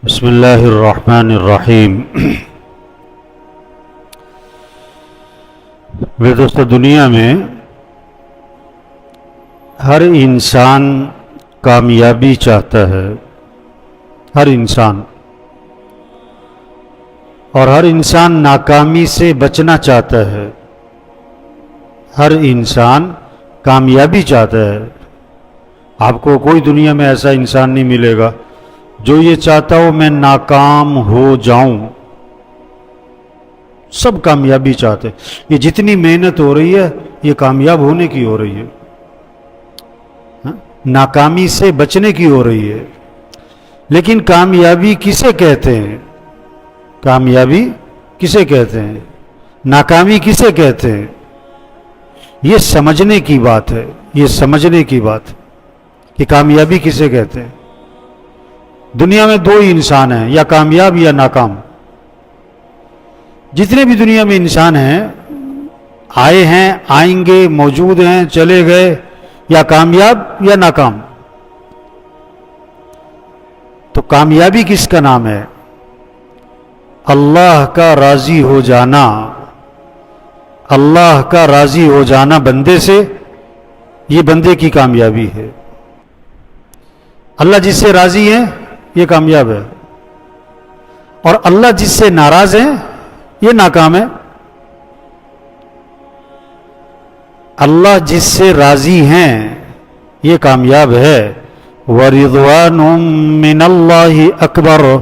بسم اللہ الرحمن الرحیم۔ میرے دوستو، دنیا میں ہر انسان کامیابی چاہتا ہے، ہر انسان، اور ہر انسان ناکامی سے بچنا چاہتا ہے۔ ہر انسان کامیابی چاہتا ہے۔ آپ کو کوئی دنیا میں ایسا انسان نہیں ملے گا جو یہ چاہتا ہو میں ناکام ہو جاؤں۔ سب کامیابی چاہتے ہیں۔ یہ جتنی محنت ہو رہی ہے یہ کامیاب ہونے کی ہو رہی ہے، ناکامی سے بچنے کی ہو رہی ہے۔ لیکن کامیابی کسے کہتے ہیں؟ کامیابی کسے کہتے ہیں؟ ناکامی کسے کہتے ہیں؟ یہ سمجھنے کی بات ہے، یہ سمجھنے کی بات کہ کامیابی کسے کہتے ہیں۔ دنیا میں دو ہی انسان ہیں، یا کامیاب یا ناکام۔ جتنے بھی دنیا میں انسان ہیں، آئے ہیں، آئیں گے، موجود ہیں، چلے گئے، یا کامیاب یا ناکام۔ تو کامیابی کس کا نام ہے؟ اللہ کا راضی ہو جانا، اللہ کا راضی ہو جانا بندے سے، یہ بندے کی کامیابی ہے۔ اللہ جس سے راضی ہے یہ کامیاب ہے، اور اللہ جس سے ناراض ہے یہ ناکام ہے۔ اللہ جس سے راضی ہیں یہ کامیاب ہے۔ وَرِضْوَانٌ مِّنَ اللَّهِ أَكْبَرُ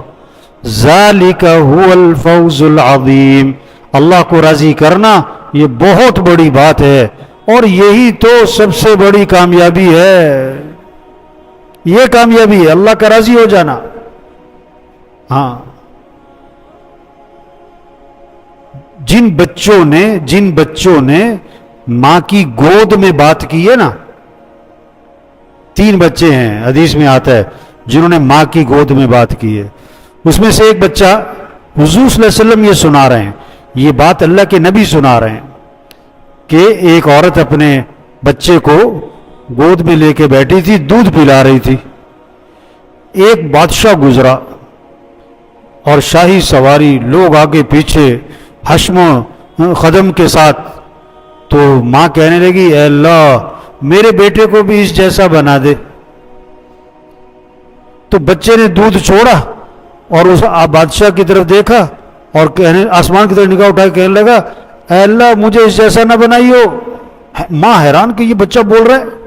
ذَلِكَ هُوَ الْفَوْزُ الْعَظِيمُ۔ اللہ کو راضی کرنا یہ بہت بڑی بات ہے، اور یہی تو سب سے بڑی کامیابی ہے۔ یہ کامیابی ہے، اللہ کا راضی ہو جانا۔ ہاں، جن بچوں نے ماں کی گود میں بات کی ہے نا، 3 بچے ہیں، حدیث میں آتا ہے، جنہوں نے ماں کی گود میں بات کی ہے۔ اس میں سے ایک بچہ حضور صلی اللہ علیہ وسلم یہ سنا رہے ہیں، یہ بات اللہ کے نبی سنا رہے ہیں کہ ایک عورت اپنے بچے کو گود میں لے کے بیٹھی تھی، دودھ پلا رہی تھی۔ ایک بادشاہ گزرا اور شاہی سواری، لوگ آگے پیچھے، حشم و خدم کے ساتھ۔ تو ماں کہنے لگی، اے اللہ میرے بیٹے کو بھی اس جیسا بنا دے۔ تو بچے نے دودھ چھوڑا اور اس بادشاہ کی طرف دیکھا اور آسمان کی طرف نگاہ اٹھا کے کہنے لگا، اے اللہ مجھے اس جیسا نہ بنائیو۔ ماں حیران کہ یہ بچہ بول رہا ہے۔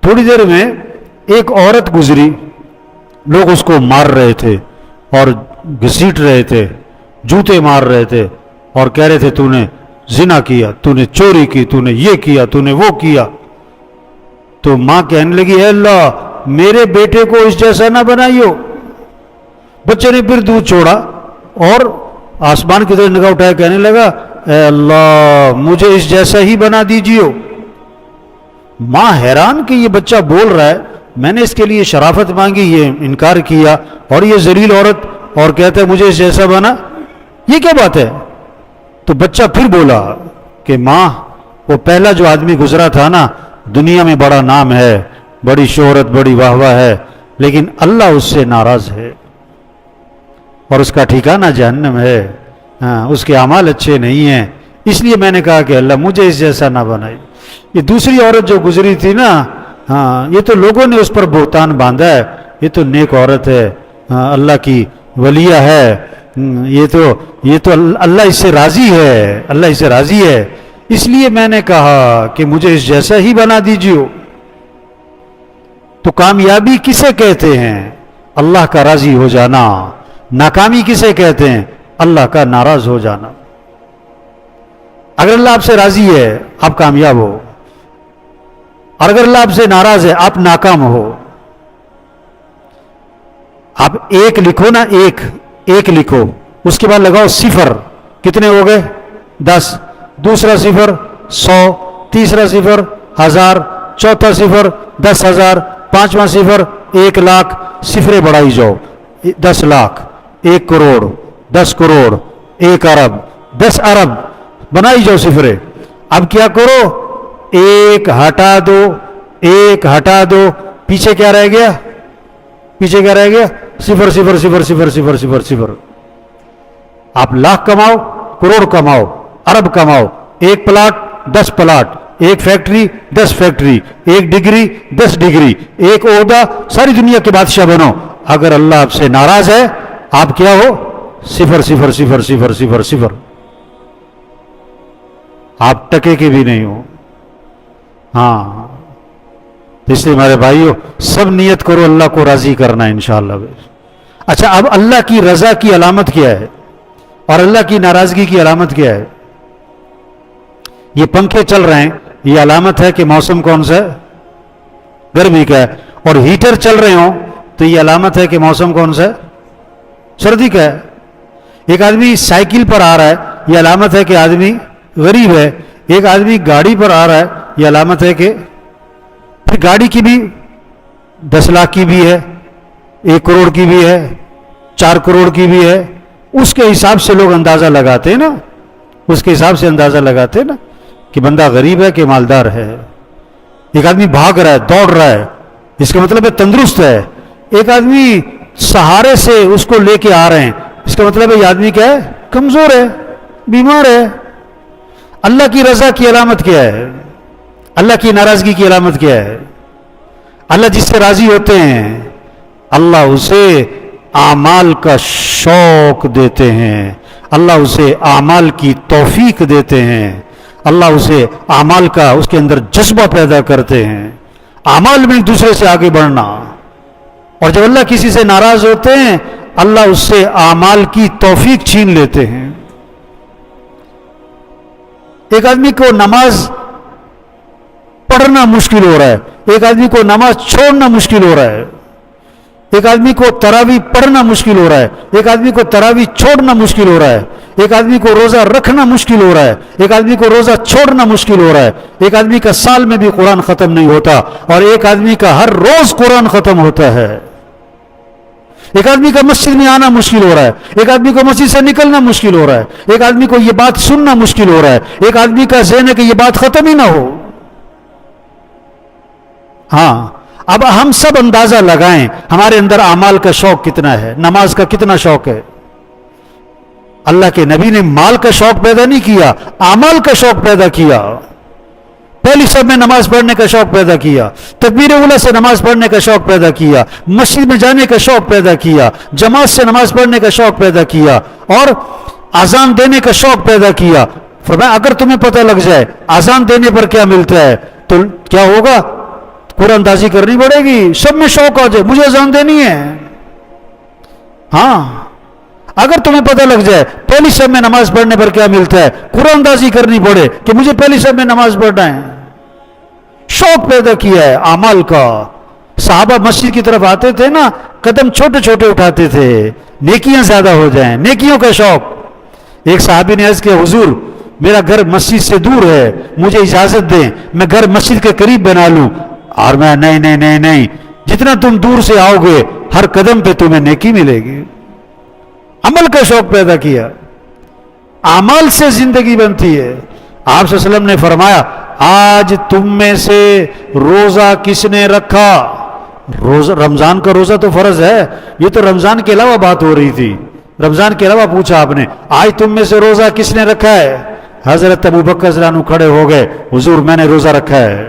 تھوڑی دیر میں ایک عورت گزری، لوگ اس کو مار رہے تھے اور گھسیٹ رہے تھے، جوتے مار رہے تھے، اور کہہ رہے تھے تو نے زنا کیا، تو نے چوری کی، تو نے یہ کیا، تو نے وہ کیا۔ تو ماں کہنے لگی، اے اللہ میرے بیٹے کو اس جیسا نہ بنائیو۔ بچے نے پھر دودھ چھوڑا اور آسمان کی طرف نگاہ اٹھائے کہنے لگا، اے اللہ مجھے اس جیسا ہی بنا دیجیو۔ ماں حیران کہ یہ بچہ بول رہا ہے، میں نے اس کے لیے شرافت مانگی، یہ انکار کیا، اور یہ ذلیل عورت اور کہتا ہے مجھے اس جیسا بنا، یہ کیا بات ہے؟ تو بچہ پھر بولا کہ ماں وہ پہلا جو آدمی گزرا تھا نا، دنیا میں بڑا نام ہے، بڑی شہرت، بڑی واہ واہ ہے، لیکن اللہ اس سے ناراض ہے اور اس کا ٹھکانہ جہنم ہے۔ اس کے اعمال اچھے نہیں ہیں، اس لیے میں نے کہا کہ اللہ مجھے اس جیسا نہ بنائی۔ یہ دوسری عورت جو گزری تھی نا، یہ تو لوگوں نے اس پر بہتان باندھا ہے، یہ تو نیک عورت ہے، اللہ کی ولیہ ہے، یہ تو اللہ اس سے راضی ہے، اللہ اس سے راضی ہے، اس لیے میں نے کہا کہ مجھے اس جیسا ہی بنا دیجیے۔ تو کامیابی کسے کہتے ہیں؟ اللہ کا راضی ہو جانا۔ ناکامی کسے کہتے ہیں؟ اللہ کا ناراض ہو جانا۔ اگر اللہ آپ سے راضی ہے آپ کامیاب ہو، اور اگر اللہ آپ سے ناراض ہے آپ ناکام ہو۔ آپ ایک لکھو نا، ایک لکھو، اس کے بعد لگاؤ 0، کتنے ہو گئے؟ 10، دوسرا 0 100، تیسرا 0 1000، چوتھا 0 10,000، پانچواں 0 1,00,000، صفریں بڑھائی جاؤ، 10 لاکھ، 1 کروڑ، 10 کروڑ، 1 ارب، 10 ارب، بنائی جاؤ صفریں۔ اب کیا کرو؟ ایک ہٹا دو، پیچھے کیا رہ گیا؟ پیچھے کیا رہ گیا؟ صفر صفر صفر صفر صفر صفر صفر. آپ لاکھ کماؤ، کروڑ کماؤ، ارب کماؤ، 1 plot 10 plot, 1 factory 10 factory, 1 degree 10 degree, 1 عہدہ، ساری دنیا کے بادشاہ بنو، اگر اللہ آپ سے ناراض ہے آپ کیا ہو؟ صفر صفر صفر صفر صفر صفر. آپ ٹکے کے بھی نہیں ہو. ہاں، اس لیے ہمارے بھائیوں سب نیت کرو اللہ کو راضی کرنا انشاءاللہ. اچھا، اب اللہ کی رضا کی علامت کیا ہے اور اللہ کی ناراضگی کی علامت کیا ہے؟ یہ پنکھے چل رہے ہیں، یہ علامت ہے کہ موسم کون سا ہے؟ گرمی کا ہے. اور ہیٹر چل رہے ہوں تو یہ علامت ہے کہ موسم کون سا ہے؟ سردی کا ہے. ایک آدمی سائیکل پر آ رہا ہے، یہ علامت ہے کہ آدمی غریب ہے. ایک آدمی گاڑی پر آ رہا ہے، یہ علامت ہے کہ پھر گاڑی کی بھی 10 لاکھ کی بھی ہے، 1 کروڑ کی بھی ہے، 4 کروڑ کی بھی ہے. اس کے حساب سے لوگ اندازہ لگاتے ہیں نا، اس کے حساب سے اندازہ لگاتے ہیں نا کہ بندہ غریب ہے کہ مالدار ہے. ایک آدمی بھاگ رہا ہے، دوڑ رہا ہے، اس کا مطلب ہے تندرست ہے. ایک آدمی سہارے سے اس کو لے کے آ رہے ہیں، اس کا مطلب ہے یہ آدمی کیا ہے؟ کمزور ہے، بیمار ہے. اللہ کی رضا کی علامت کیا ہے؟ اللہ کی ناراضگی کی علامت کیا ہے؟ اللہ جس سے راضی ہوتے ہیں اللہ اسے اعمال کا شوق دیتے ہیں، اللہ اسے اعمال کی توفیق دیتے ہیں، اللہ اسے اعمال کا اس کے اندر جذبہ پیدا کرتے ہیں، اعمال میں ایک دوسرے سے آگے بڑھنا. اور جب اللہ کسی سے ناراض ہوتے ہیں اللہ اس سے اعمال کی توفیق چھین لیتے ہیں. ایک آدمی کو نماز پڑھنا مشکل ہو رہا ہے، ایک آدمی کو نماز چھوڑنا مشکل ہو رہا ہے، ایک آدمی کو تراویح پڑھنا مشکل ہو رہا ہے، ایک آدمی کو تراویح چھوڑنا مشکل ہو رہا ہے، ایک آدمی کو روزہ رکھنا مشکل ہو رہا ہے، ایک آدمی کو روزہ چھوڑنا مشکل ہو رہا ہے، ایک آدمی کا سال میں بھی قرآن ختم نہیں ہوتا اور ایک آدمی کا ہر روز قرآن ختم ہوتا ہے. ایک آدمی کا مسجد میں آنا مشکل ہو رہا ہے، ایک آدمی کو مسجد سے نکلنا مشکل ہو رہا ہے، ایک آدمی کو یہ بات سننا مشکل ہو رہا ہے، ایک آدمی کا ذہن ہے کہ یہ بات ختم ہی نہ ہو. ہاں، اب ہم سب اندازہ لگائیں ہمارے اندر اعمال کا شوق کتنا ہے، نماز کا کتنا شوق ہے. اللہ کے نبی نے مال کا شوق پیدا نہیں کیا، اعمال کا شوق پیدا کیا. پہلی سب میں نماز پڑھنے کا شوق پیدا کیا، تکبیر اولیٰ سے نماز پڑھنے کا شوق پیدا کیا، مسجد میں جانے کا شوق پیدا کیا، جماعت سے نماز پڑھنے کا شوق پیدا کیا اور اذان دینے کا شوق پیدا کیا. فرمایا اگر تمہیں پتہ لگ جائے اذان دینے پر کیا ملتا ہے تو کیا ہوگا؟ قرآن اندازی کرنی پڑے گی. سب میں شوق آ جائے مجھے اذان دینی ہے. ہاں، اگر تمہیں پتہ لگ جائے پہلی شب میں نماز پڑھنے پر کیا ملتا ہے، قرآن اندازی کرنی پڑے کہ مجھے پہلی شب میں نماز پڑھنا ہے. شوق پیدا کیا ہے اعمال کا. صحابہ مسجد کی طرف آتے تھے نا، قدم چھوٹے چھوٹے اٹھاتے تھے، نیکیاں زیادہ ہو جائیں، نیکیوں کا شوق. ایک صحابی نے عرض کیا حضور میرا گھر مسجد سے دور ہے، مجھے اجازت دیں میں گھر مسجد کے قریب بنا لوں. اور میں نہیں نہیں نہیں نہیں، جتنا تم دور سے آؤ گے ہر قدم پہ تمہیں نیکی ملے گی. عمل کا شوق پیدا کیا. اعمال سے زندگی بنتی ہے. آپ صلی اللہ علیہ وسلم نے فرمایا آج تم میں سے روزہ کس نے رکھا؟ روزہ رمضان کا روزہ تو فرض ہے، یہ تو رمضان کے علاوہ بات ہو رہی تھی، رمضان کے علاوہ پوچھا آپ نے آج تم میں سے روزہ کس نے رکھا ہے؟ حضرت ابوبکر رضی اللہ عنہ کھڑے ہو گئے، حضور میں نے روزہ رکھا ہے.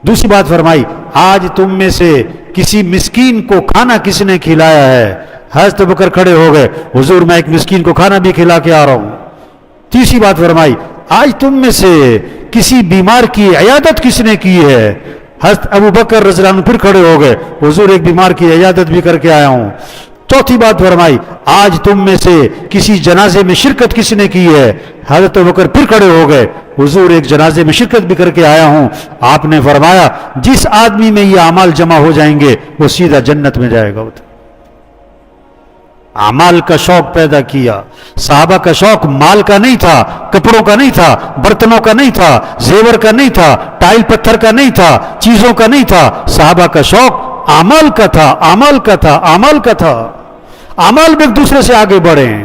دوسری بات فرمائی آج تم میں سے کسی مسکین کو کھانا کس نے کھلایا ہے؟ حضرت ابوبکر کھڑے ہو گئے، حضور میں ایک مسکین کو کھانا بھی کھلا کے آ رہا ہوں. تیسری بات فرمائی آج تم میں سے کسی بیمار کی عیادت کس نے کی ہے؟ حضرت ابوبکر رضی اللہ عنہ پھر کھڑے ہو گئے، حضور ایک بیمار کی عیادت بھی کر کے آیا ہوں. چوتھی بات فرمائی آج تم میں سے کسی جنازے میں شرکت کس نے کی ہے؟ حضرت ابوبکر پھر کھڑے ہو گئے، حضور ایک جنازے میں شرکت بھی کر کے آیا ہوں. آپ نے فرمایا جس آدمی میں یہ اعمال جمع ہو جائیں گے وہ سیدھا جنت میں جائے گا. اعمال کا شوق پیدا کیا. صحابہ کا شوق مال کا نہیں تھا، کپڑوں کا نہیں تھا، برتنوں کا نہیں تھا، زیور کا نہیں تھا، ٹائل پتھر کا نہیں تھا، چیزوں کا نہیں تھا. صحابہ کا شوق اعمال کا تھا، اعمال کا تھا، اعمال کا تھا. اعمال میں ایک دوسرے سے آگے بڑھیں،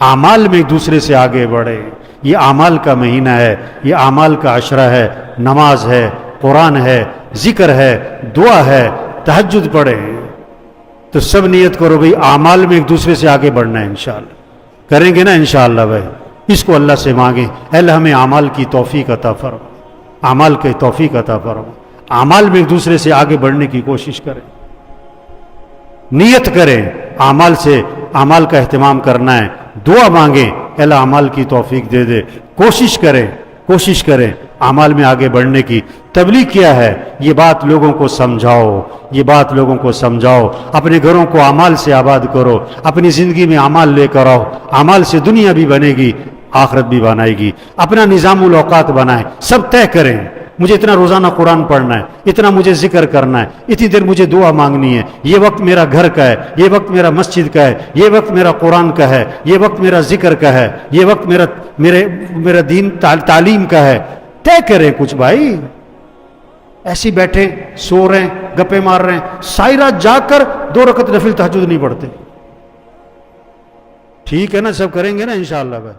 اعمال میں ایک دوسرے سے آگے بڑھے. یہ اعمال کا مہینہ ہے, یہ اعمال کا عشرہ ہے. نماز ہے, قرآن ہے, ذکر ہے, دعا ہے, تہجد پڑھے. تو سب نیت کرو بھئی اعمال میں ایک دوسرے سے آگے بڑھنا ہے. انشاءاللہ کریں گے نا انشاءاللہ بھائی. اس کو اللہ سے مانگیں, اے اللہ ہمیں اعمال کی توفیق عطا فرما, اعمال کی توفیق عطا فرما. اعمال میں ایک دوسرے سے آگے بڑھنے کی کوشش کریں, نیت کریں, اعمال سے اعمال کا اہتمام کرنا ہے. دعا مانگیں, اے اللہ اعمال کی توفیق دے دے. کوشش کریں اعمال میں آگے بڑھنے کی. تبلیغ کیا ہے؟ یہ بات لوگوں کو سمجھاؤ, یہ بات لوگوں کو سمجھاؤ. اپنے گھروں کو اعمال سے آباد کرو, اپنی زندگی میں اعمال لے کر آؤ. اعمال سے دنیا بھی بنے گی, آخرت بھی بنائے گی. اپنا نظام الاوقات بنائیں, سب طے کریں. مجھے اتنا روزانہ قرآن پڑھنا ہے, اتنا مجھے ذکر کرنا ہے, اتنی دیر مجھے دعا مانگنی ہے, یہ وقت میرا گھر کا ہے, یہ وقت میرا مسجد کا ہے, یہ وقت میرا قرآن کا ہے, یہ وقت میرا ذکر کا ہے, یہ وقت میرا دین تعلیم کا ہے. طے کریں کچھ بھائی. ایسی بیٹھے سو رہے ہیں, گپے مار رہے ہیں, ساری رات جاگ کر 2 رکعت نفل تہجد نہیں پڑھتے. ٹھیک ہے نا, سب کریں گے نا انشاءاللہ بھائی.